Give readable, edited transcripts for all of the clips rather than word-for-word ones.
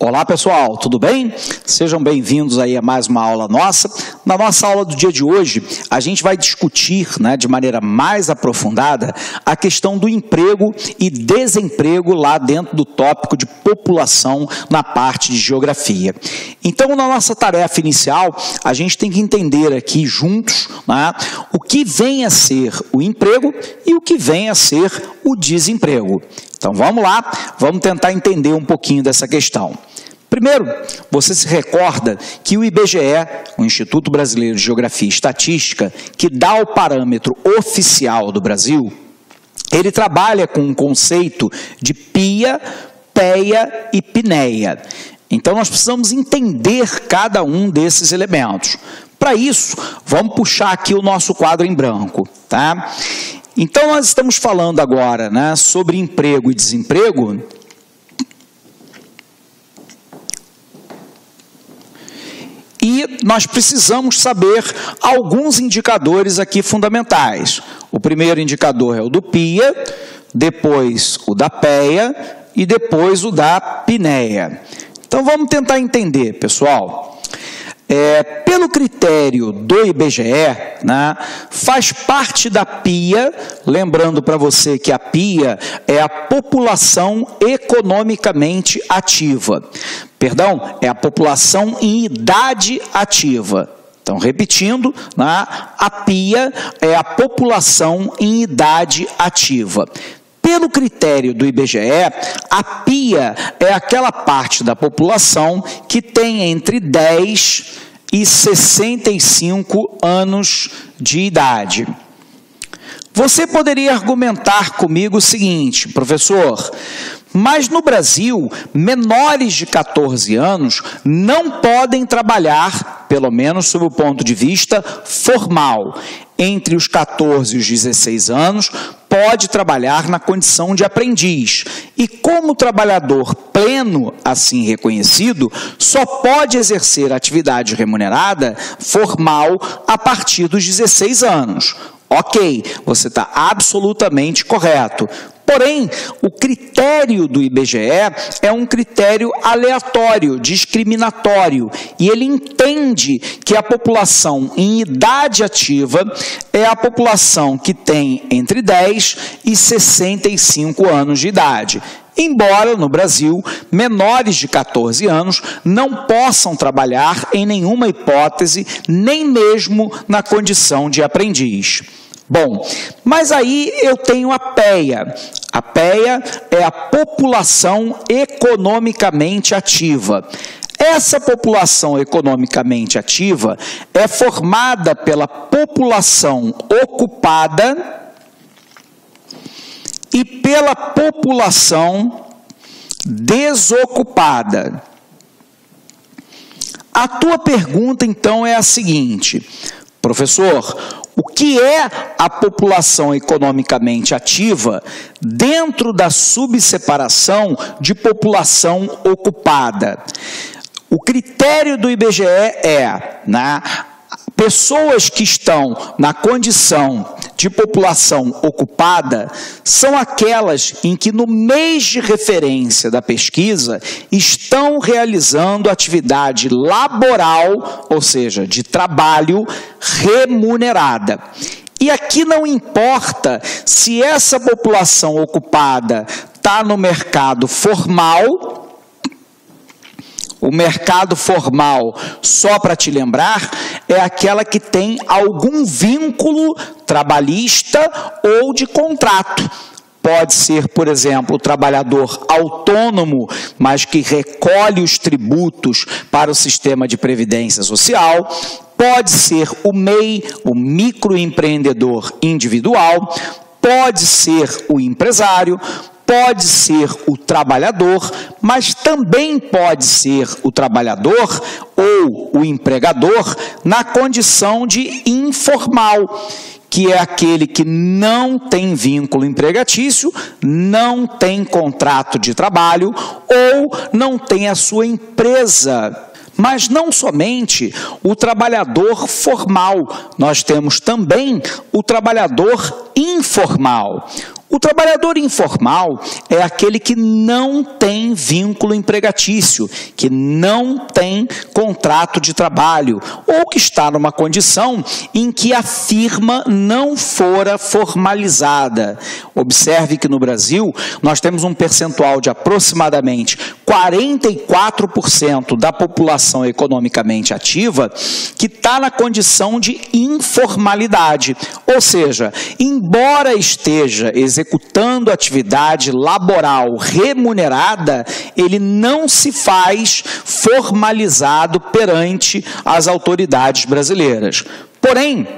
Olá pessoal, tudo bem? Sejam bem-vindos aí a mais uma aula nossa. Na nossa aula do dia de hoje, a gente vai discutir, de maneira mais aprofundada a questão do emprego e desemprego lá dentro do tópico de população na parte de geografia. Então, na nossa tarefa inicial, a gente tem que entender aqui juntos, o que vem a ser o emprego e o que vem a ser o desemprego. Então vamos lá, vamos tentar entender um pouquinho dessa questão. Primeiro, você se recorda que o IBGE, o Instituto Brasileiro de Geografia e Estatística, que dá o parâmetro oficial do Brasil, ele trabalha com um conceito de PIA, PEA e PNEA. Então nós precisamos entender cada um desses elementos. Para isso, vamos puxar aqui o nosso quadro em branco, tá? Então nós estamos falando agora, sobre emprego e desemprego. E nós precisamos saber alguns indicadores aqui fundamentais. O primeiro indicador é o do PIA, depois o da PEA e depois o da PNEA. Então vamos tentar entender, pessoal. Pelo critério do IBGE, faz parte da PIA, lembrando para você que a PIA é a população economicamente ativa. Perdão, é a população em idade ativa. Então, repetindo, a PIA é a população em idade ativa. Pelo critério do IBGE, a PIA é aquela parte da população que tem entre 10 e 65 anos de idade. Você poderia argumentar comigo o seguinte, professor, mas no Brasil, menores de 14 anos não podem trabalhar, pelo menos sob o ponto de vista formal. Entre os 14 e os 16 anos, pode trabalhar na condição de aprendiz. E como trabalhador pleno, assim reconhecido, só pode exercer atividade remunerada formal a partir dos 16 anos. Ok, você está absolutamente correto. Porém, o critério do IBGE é um critério aleatório, discriminatório, e ele entende que a população em idade ativa é a população que tem entre 10 e 65 anos de idade. Embora, no Brasil, menores de 14 anos não possam trabalhar em nenhuma hipótese, nem mesmo na condição de aprendiz. Bom, mas aí eu tenho a PEA. A PEA é a população economicamente ativa. Essa população economicamente ativa é formada pela população ocupada e pela população desocupada. A tua pergunta, então, é a seguinte: professor, o que é a população economicamente ativa dentro da subseparação de população ocupada? O critério do IBGE é, pessoas que estão na condição de população ocupada são aquelas em que no mês de referência da pesquisa estão realizando atividade laboral, ou seja, de trabalho remunerada. E aqui não importa se essa população ocupada está no mercado formal. O mercado formal, só para te lembrar, é aquela que tem algum vínculo trabalhista ou de contrato. Pode ser, por exemplo, o trabalhador autônomo, mas que recolhe os tributos para o sistema de previdência social. Pode ser o MEI, o microempreendedor individual. Pode ser o empresário. Pode ser o trabalhador, mas também pode ser o trabalhador ou o empregador na condição de informal, que é aquele que não tem vínculo empregatício, não tem contrato de trabalho ou não tem a sua empresa. Mas não somente o trabalhador formal, nós temos também o trabalhador informal. O trabalhador informal é aquele que não tem vínculo empregatício, que não tem contrato de trabalho, ou que está numa condição em que a firma não fora formalizada. Observe que no Brasil nós temos um percentual de aproximadamente 44% da população economicamente ativa que está na condição de informalidade, ou seja, embora esteja executando atividade laboral remunerada, ele não se faz formalizado perante as autoridades brasileiras. Porém,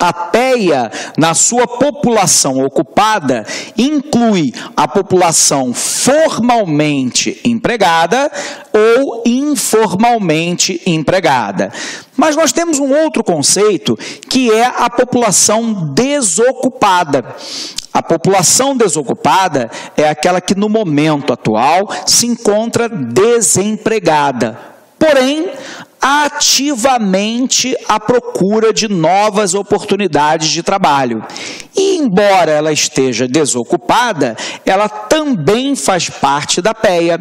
a PEA, na sua população ocupada, inclui a população formalmente empregada ou informalmente empregada. Mas nós temos um outro conceito, que é a população desocupada. A população desocupada é aquela que, no momento atual, se encontra desempregada, porém, ativamente à procura de novas oportunidades de trabalho. E, embora ela esteja desocupada, ela também faz parte da PEA.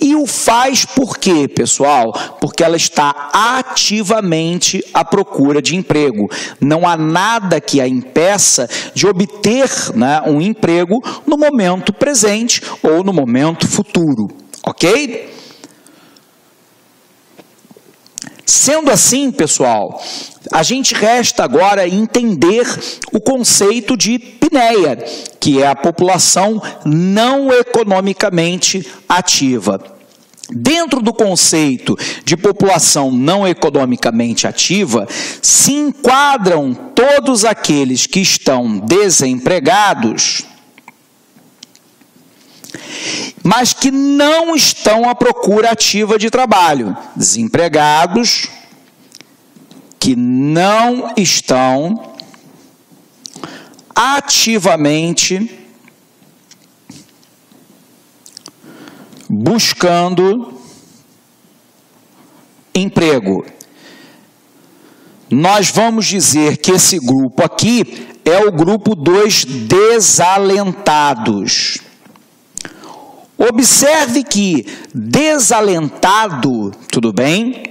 E o faz por quê, pessoal? Porque ela está ativamente à procura de emprego. Não há nada que a impeça de obter, um emprego no momento presente ou no momento futuro, ok? Sendo assim, pessoal, a gente resta agora entender o conceito de PNEA, que é a população não economicamente ativa. Dentro do conceito de população não economicamente ativa, se enquadram todos aqueles que estão desempregados, mas que não estão à procura ativa de trabalho. Desempregados que não estão ativamente buscando emprego. Nós vamos dizer que esse grupo aqui é o grupo dos desalentados. Observe que desalentado, tudo bem,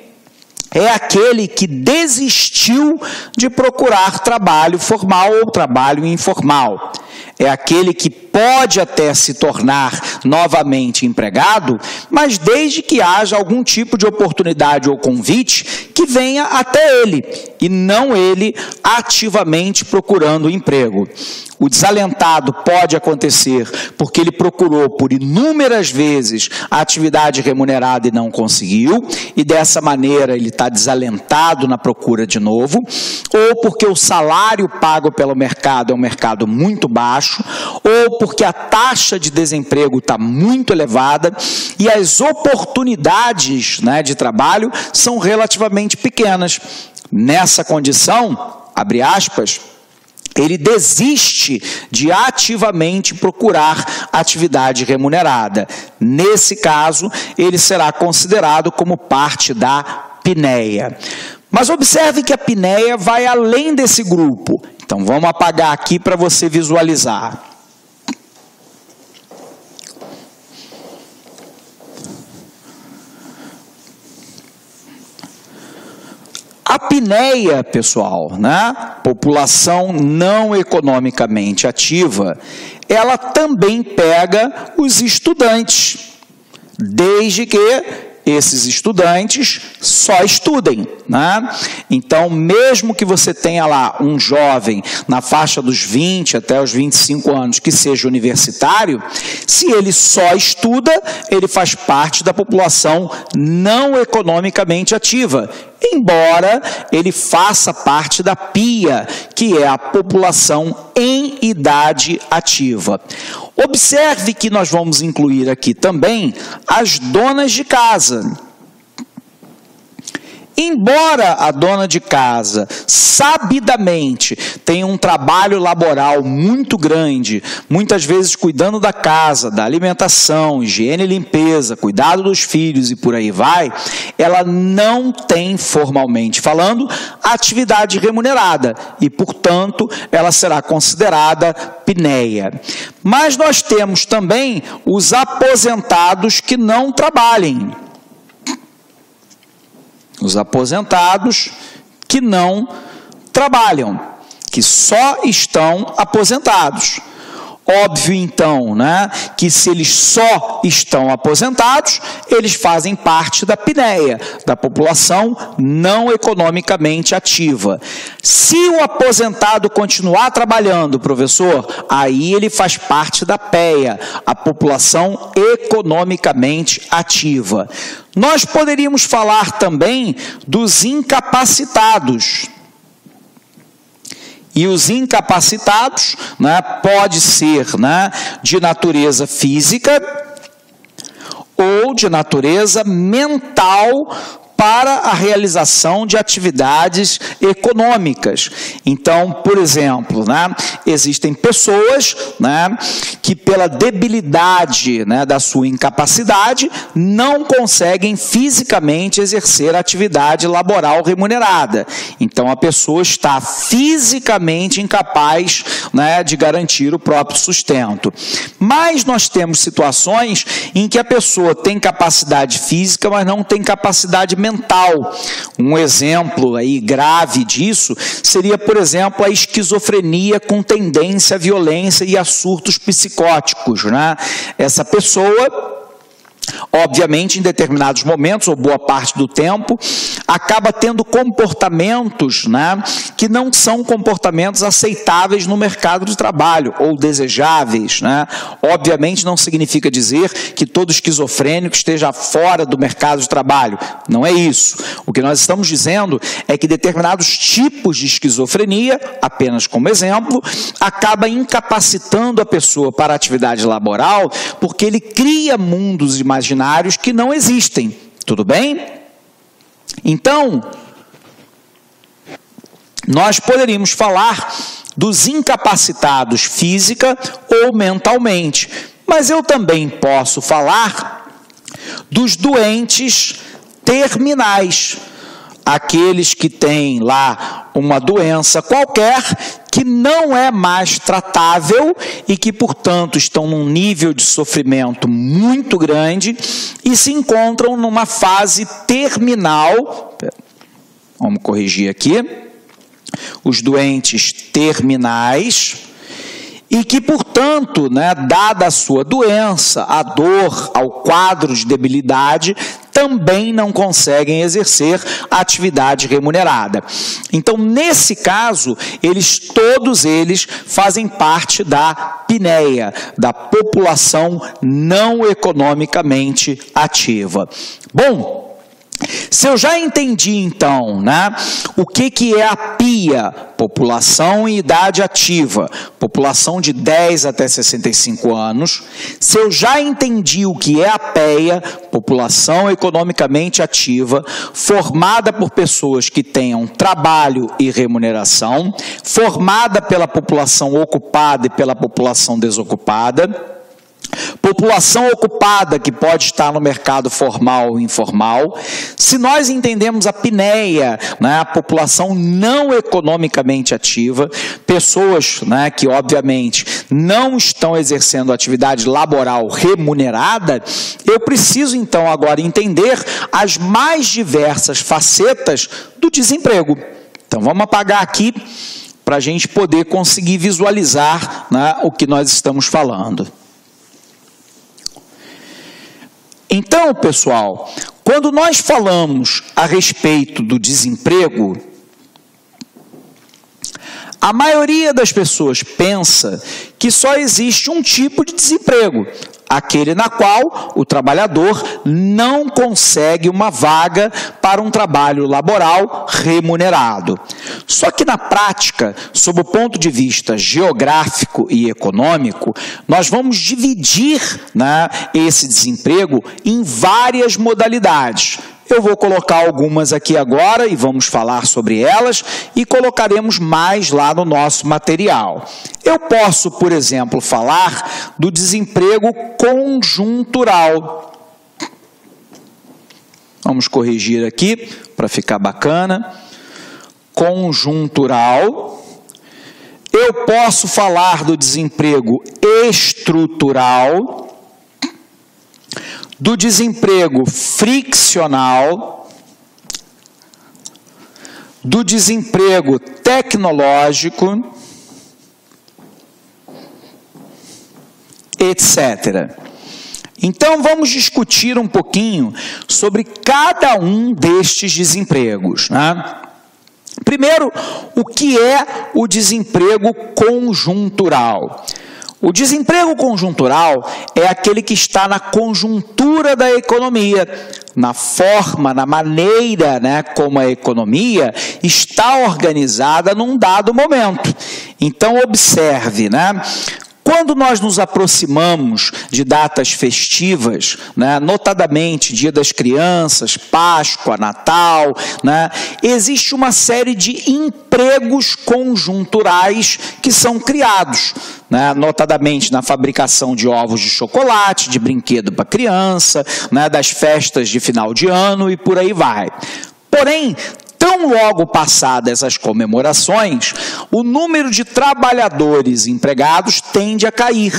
é aquele que desistiu de procurar trabalho formal ou trabalho informal. É aquele que pode até se tornar novamente empregado, mas desde que haja algum tipo de oportunidade ou convite que venha até ele, e não ele ativamente procurando emprego. O desalentado pode acontecer porque ele procurou por inúmeras vezes a atividade remunerada e não conseguiu, e dessa maneira ele está desalentado na procura de novo, ou porque o salário pago pelo mercado é um mercado muito baixo, ou porque a taxa de desemprego está muito elevada e as oportunidades, de trabalho são relativamente pequenas. Nessa condição, abre aspas, ele desiste de ativamente procurar atividade remunerada. Nesse caso, ele será considerado como parte da PNEA. Mas observe que a PNEA vai além desse grupo. Então, vamos apagar aqui para você visualizar. A PNEA, pessoal, população não economicamente ativa, ela também pega os estudantes, desde que esses estudantes só estudem, Então, mesmo que você tenha lá um jovem na faixa dos 20 até os 25 anos que seja universitário, se ele só estuda, ele faz parte da população não economicamente ativa, embora ele faça parte da PIA, que é a população em idade ativa. Observe que nós vamos incluir aqui também as donas de casa. embora a dona de casa sabidamente tenha um trabalho laboral muito grande, muitas vezes cuidando da casa, da alimentação, higiene e limpeza, cuidado dos filhos e por aí vai, ela não tem, formalmente falando, atividade remunerada e, portanto, ela será considerada pinéia. Mas nós temos também os aposentados que não trabalhem. Os aposentados que não trabalham, que só estão aposentados. Óbvio, então, né, que se eles só estão aposentados, eles fazem parte da pinéia, da população não economicamente ativa. Se o aposentado continuar trabalhando, professor, aí ele faz parte da péia, a população economicamente ativa. Nós poderíamos falar também dos incapacitados. E os incapacitados, né, pode ser, né, de natureza física ou de natureza mental para a realização de atividades econômicas. Então, por exemplo, né, existem pessoas, né, que pela debilidade, né, da sua incapacidade não conseguem fisicamente exercer atividade laboral remunerada. Então, a pessoa está fisicamente incapaz, né, de garantir o próprio sustento. Mas nós temos situações em que a pessoa tem capacidade física, mas não tem capacidade mental. Um exemplo aí grave disso seria, por exemplo, a esquizofrenia com tendência à violência e a surtos psicóticos, né? Essa pessoa, obviamente, em determinados momentos, ou boa parte do tempo, acaba tendo comportamentos, né, que não são comportamentos aceitáveis no mercado de trabalho, ou desejáveis, né? Obviamente não significa dizer que todo esquizofrênico esteja fora do mercado de trabalho. Não é isso. O que nós estamos dizendo é que determinados tipos de esquizofrenia, apenas como exemplo, acaba incapacitando a pessoa para a atividade laboral, porque ele cria mundos imaginários que não existem. Tudo bem? Então, nós poderíamos falar dos incapacitados física ou mentalmente, mas eu também posso falar dos doentes terminais, aqueles que têm lá uma doença qualquer que não é mais tratável e que, portanto, estão num nível de sofrimento muito grande e se encontram numa fase terminal. Vamos corrigir aqui. Os doentes terminais e que, portanto, né, dada a sua doença, a dor, ao quadro de debilidade, também não conseguem exercer a atividade remunerada. Então, nesse caso, todos eles fazem parte da pinéia, da população não economicamente ativa. Bom, se eu já entendi, então, né, o que é a PIA, população em idade ativa, população de 10 até 65 anos, se eu já entendi o que é a PEA, população economicamente ativa, formada por pessoas que tenham trabalho e remuneração, formada pela população ocupada e pela população desocupada, população ocupada que pode estar no mercado formal ou informal. Se nós entendemos a pinéia, né, a população não economicamente ativa, pessoas, né, que obviamente não estão exercendo atividade laboral remunerada, eu preciso então agora entender as mais diversas facetas do desemprego. Então vamos apagar aqui para a gente poder conseguir visualizar, né, o que nós estamos falando. Então, pessoal, quando nós falamos a respeito do desemprego, a maioria das pessoas pensa que só existe um tipo de desemprego, aquele na qual o trabalhador não consegue uma vaga para um trabalho laboral remunerado. Só que na prática, sob o ponto de vista geográfico e econômico, nós vamos dividir, né, esse desemprego em várias modalidades. Eu vou colocar algumas aqui agora e vamos falar sobre elas e colocaremos mais lá no nosso material. Eu posso, por exemplo, falar do desemprego conjuntural. Vamos corrigir aqui para ficar bacana. Conjuntural. Eu posso falar do desemprego estrutural, do desemprego friccional, do desemprego tecnológico, etc. Então, vamos discutir um pouquinho sobre cada um destes desempregos, né? Primeiro, o que é o desemprego conjuntural? O desemprego conjuntural é aquele que está na conjuntura da economia, na forma, na maneira, né, como a economia está organizada num dado momento. Então, observe, né? Quando nós nos aproximamos de datas festivas, né, notadamente Dia das Crianças, Páscoa, Natal, né, existe uma série de empregos conjunturais que são criados, né, notadamente na fabricação de ovos de chocolate, de brinquedo para criança, né, das festas de final de ano e por aí vai. Porém, tão logo passadas essas comemorações, o número de trabalhadores empregados tende a cair,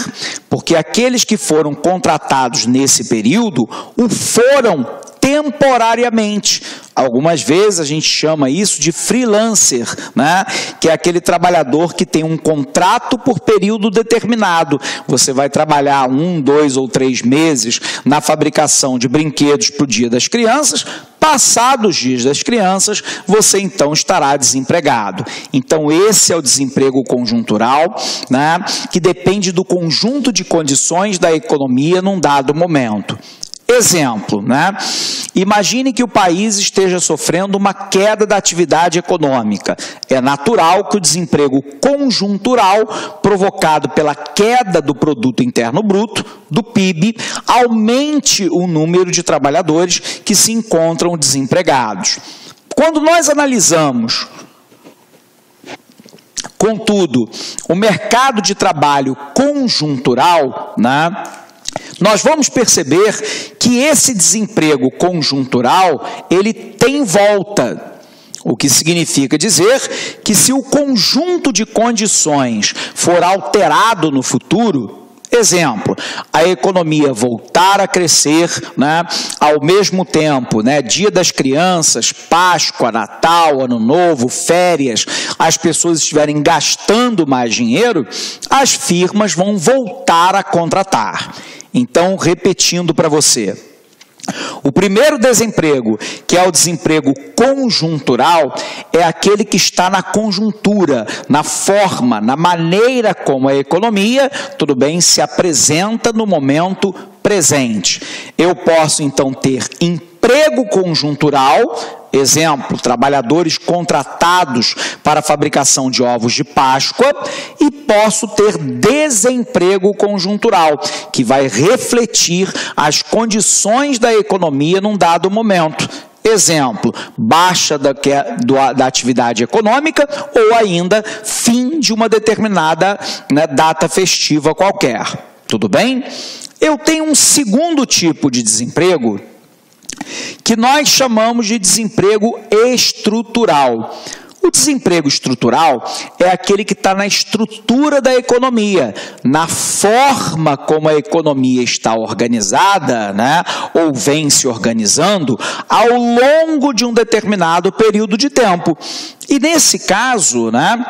porque aqueles que foram contratados nesse período o foram temporariamente. Algumas vezes a gente chama isso de freelancer, né? Que é aquele trabalhador que tem um contrato por período determinado. Você vai trabalhar 1, 2 ou 3 meses na fabricação de brinquedos para o Dia das Crianças. Passados os dias das crianças, você então estará desempregado. Então esse é o desemprego conjuntural, né? Que depende do conjunto de condições da economia num dado momento. Exemplo, né? Imagine que o país esteja sofrendo uma queda da atividade econômica. É natural que o desemprego conjuntural, provocado pela queda do produto interno bruto, do PIB, aumente o número de trabalhadores que se encontram desempregados. Quando nós analisamos, contudo, o mercado de trabalho conjuntural, né, nós vamos perceber que esse desemprego conjuntural, ele tem volta. O que significa dizer que se o conjunto de condições for alterado no futuro, exemplo, a economia voltar a crescer, né, ao mesmo tempo, né, Dia das Crianças, Páscoa, Natal, Ano Novo, férias, as pessoas estiverem gastando mais dinheiro, as firmas vão voltar a contratar. Então, repetindo para você, o primeiro desemprego, que é o desemprego conjuntural, é aquele que está na conjuntura, na forma, na maneira como a economia, tudo bem, se apresenta no momento presente. Eu posso, então, ter emprego conjuntural, exemplo, trabalhadores contratados para a fabricação de ovos de Páscoa, e posso ter desemprego conjuntural, que vai refletir as condições da economia num dado momento. Exemplo, baixa da atividade econômica ou ainda fim de uma determinada, né, data festiva qualquer. Tudo bem? Eu tenho um segundo tipo de desemprego que nós chamamos de desemprego estrutural. O desemprego estrutural é aquele que está na estrutura da economia, na forma como a economia está organizada, né, ou vem se organizando ao longo de um determinado período de tempo. E nesse caso, né,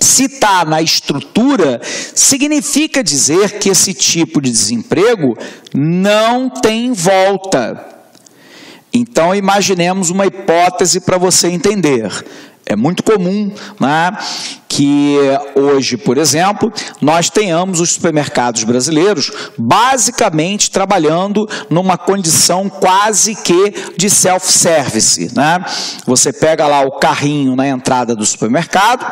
se está na estrutura, significa dizer que esse tipo de desemprego não tem volta. Então, imaginemos uma hipótese para você entender. É muito comum, né, que hoje, por exemplo, nós tenhamos os supermercados brasileiros basicamente trabalhando numa condição quase que de self-service, né? Você pega lá o carrinho na entrada do supermercado,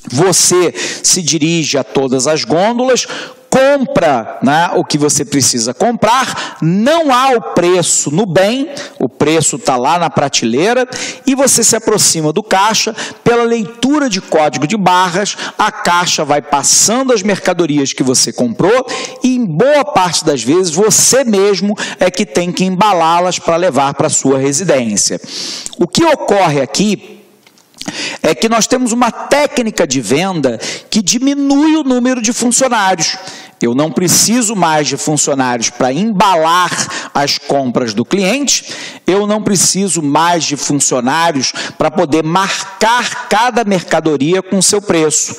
você se dirige a todas as gôndolas, compra, né, o que você precisa comprar, não há o preço no bem, o preço está lá na prateleira, e você se aproxima do caixa, pela leitura de código de barras, a caixa vai passando as mercadorias que você comprou, e em boa parte das vezes você mesmo é que tem que embalá-las para levar para a sua residência. O que ocorre aqui é que nós temos uma técnica de venda que diminui o número de funcionários. Eu não preciso mais de funcionários para embalar as compras do cliente, eu não preciso mais de funcionários para poder marcar cada mercadoria com seu preço.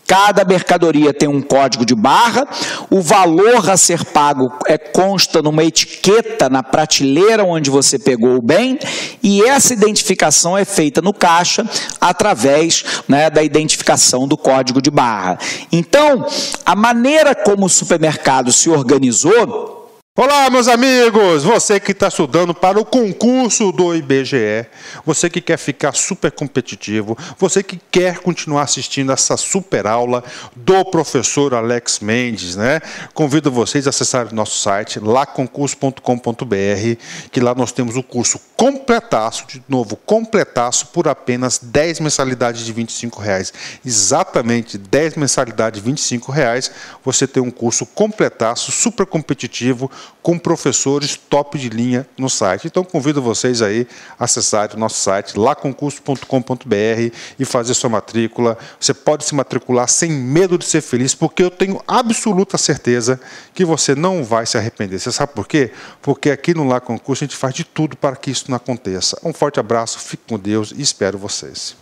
Cada mercadoria tem um código de barra, o valor a ser pago consta numa etiqueta na prateleira onde você pegou o bem, e essa identificação é feita no caixa através, né, da identificação do código de barra. Então, a maneira como o supermercado se organizou... Olá, meus amigos! Você que está estudando para o concurso do IBGE, você que quer ficar super competitivo, você que quer continuar assistindo essa super aula do professor Alex Mendes, né? Convido vocês a acessarem o nosso site, laconcurso.com.br, que lá nós temos o curso completaço, de novo, completaço, por apenas 10 mensalidades de R$25. Exatamente 10 mensalidades de R$25, você tem um curso completaço, super competitivo, com professores top de linha no site. Então, convido vocês aí a acessarem o nosso site, laconcurso.com.br, e fazer sua matrícula. Você pode se matricular sem medo de ser feliz, porque eu tenho absoluta certeza que você não vai se arrepender. Você sabe por quê? Porque aqui no Lá Concurso a gente faz de tudo para que isso não aconteça. Um forte abraço, fique com Deus e espero vocês.